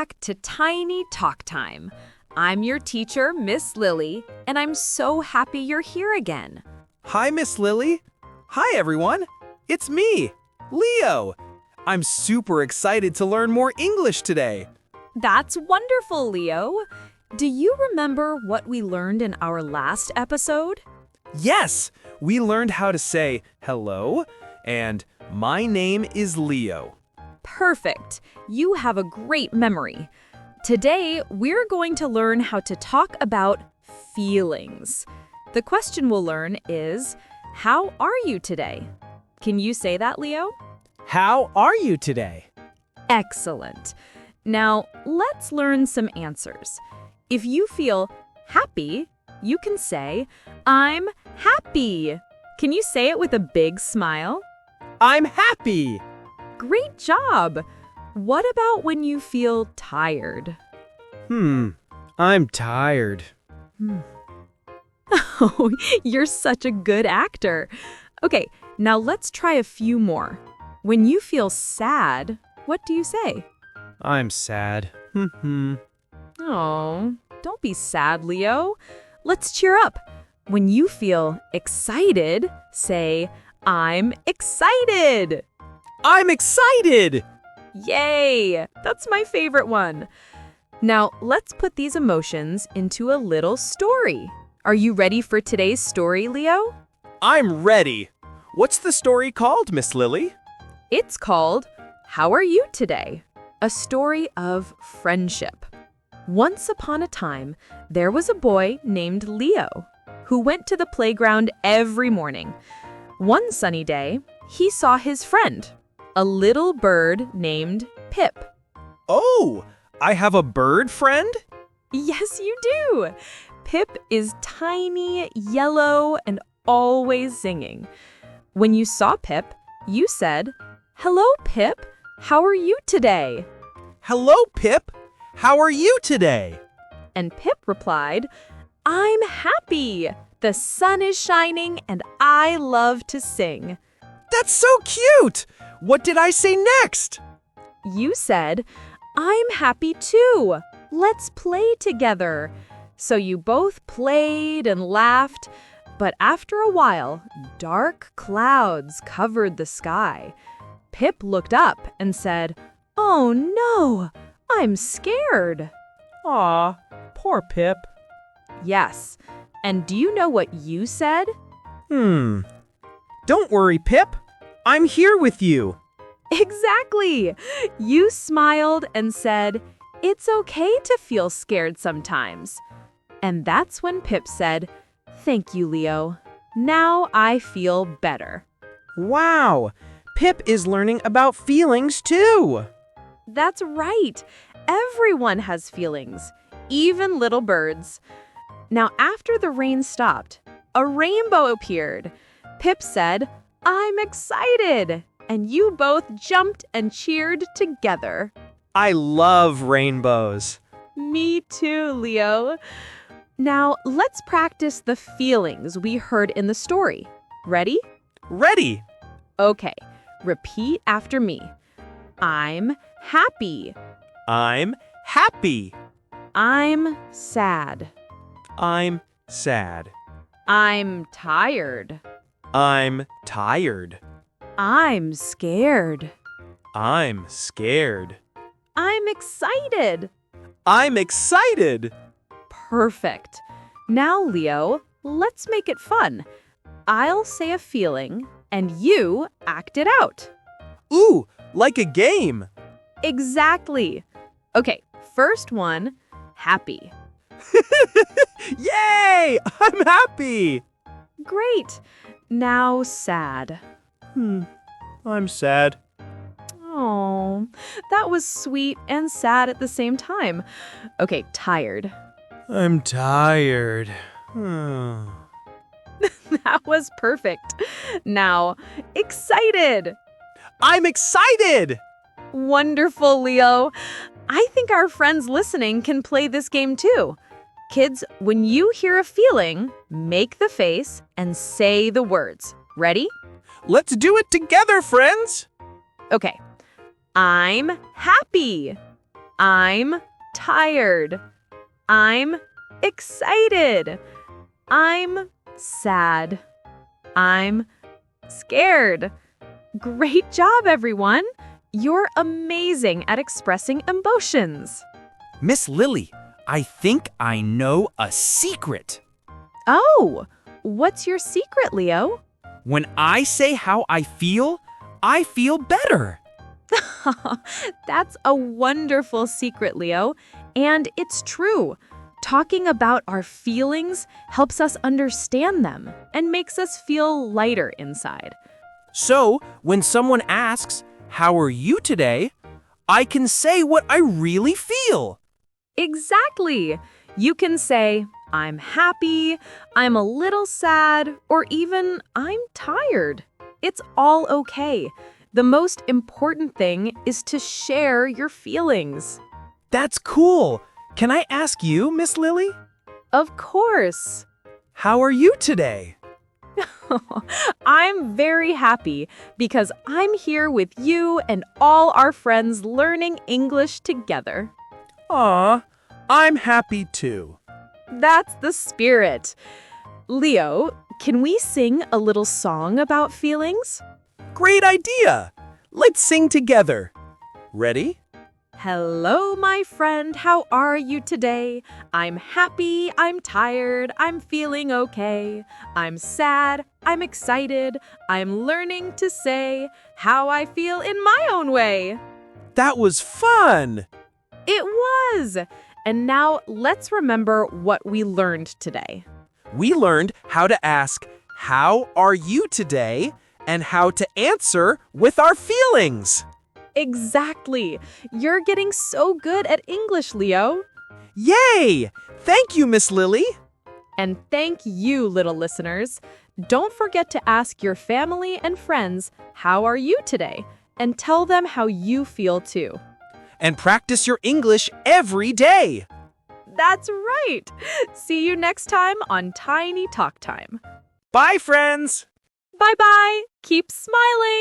back to Tiny Talk Time. I'm your teacher, Miss Lily, and I'm so happy you're here again. Hi, Miss Lily. Hi, everyone. It's me, Leo. I'm super excited to learn more English today. That's wonderful, Leo. Do you remember what we learned in our last episode? Yes, we learned how to say hello and my name is Leo. Perfect. You have a great memory. Today, we're going to learn how to talk about feelings. The question we'll learn is, how are you today? Can you say that, Leo? How are you today? Excellent. Now, let's learn some answers. If you feel happy, you can say, I'm happy. Can you say it with a big smile? I'm happy. Great job. What about when you feel tired? I'm tired. Oh, you're such a good actor. Okay, now let's try a few more. When you feel sad, what do you say? I'm sad. Oh, don't be sad, Leo. Let's cheer up. When you feel excited, say, I'm excited. I'm excited! Yay! That's my favorite one. Now, let's put these emotions into a little story. Are you ready for today's story, Leo? I'm ready. What's the story called, Miss Lily? It's called, How Are You Today? A story of friendship. Once upon a time, there was a boy named Leo who went to the playground every morning. One sunny day, he saw his friend, a little bird named Pip. Oh, I have a bird friend? Yes, you do. Pip is tiny, yellow, and always singing. When you saw Pip, you said, Hello, Pip. How are you today? Hello, Pip. How are you today? And Pip replied, I'm happy. The sun is shining and I love to sing. That's so cute! What did I say next? You said, I'm happy too. Let's play together. So you both played and laughed, but after a while, dark clouds covered the sky. Pip looked up and said, Oh no, I'm scared. Aw, poor Pip. Yes, and do you know what you said? Don't worry, Pip. I'm here with you. Exactly. You smiled and said, It's okay to feel scared sometimes. And that's when Pip said, Thank you, Leo. Now I feel better. Wow, Pip is learning about feelings too. That's right. Everyone has feelings, even little birds. Now, after the rain stopped, a rainbow appeared. Pip said, I'm excited. And you both jumped and cheered together. I love rainbows. Me too, Leo. Now, let's practice the feelings we heard in the story. Ready? Ready. Okay, repeat after me. I'm happy. I'm happy. I'm sad. I'm sad. I'm tired. I'm tired. I'm scared. I'm scared. I'm excited. I'm excited. Perfect. Now, Leo, let's make it fun. I'll say a feeling, and you act it out. Ooh, like a game. Exactly. Okay, first one, happy. Yay! I'm happy. Great. Now, sad. I'm sad. Oh, that was sweet and sad at the same time. Okay, tired. I'm tired. That was perfect. Now, excited. I'm excited! Wonderful, Leo. I think our friends listening can play this game too. Kids, when you hear a feeling, make the face and say the words. Ready? Let's do it together, friends! Okay. I'm happy. I'm tired. I'm excited. I'm sad. I'm scared. Great job, everyone! You're amazing at expressing emotions. Miss Lily, I think I know a secret. Oh, what's your secret, Leo? When I say how I feel better. That's a wonderful secret, Leo. And it's true. Talking about our feelings helps us understand them and makes us feel lighter inside. So, when someone asks, "How are you today?" I can say what I really feel. Exactly. You can say, I'm happy, I'm a little sad, or even I'm tired. It's all okay. The most important thing is to share your feelings. That's cool. Can I ask you, Miss Lily? Of course. How are you today? I'm very happy because I'm here with you and all our friends learning English together. Aw, I'm happy too. That's the spirit. Leo, can we sing a little song about feelings? Great idea. Let's sing together. Ready? Hello, my friend. How are you today? I'm happy, I'm tired, I'm feeling okay. I'm sad, I'm excited, I'm learning to say how I feel in my own way. That was fun. It was. And now let's remember what we learned today. We learned how to ask, "How are you today?" and how to answer with our feelings. Exactly. You're getting so good at English, Leo. Yay! Thank you, Miss Lily. And thank you, little listeners. Don't forget to ask your family and friends, how are you today? And tell them how you feel too. And practice your English every day. That's right. See you next time on Tiny Talk Time. Bye, friends. Bye-bye. Keep smiling.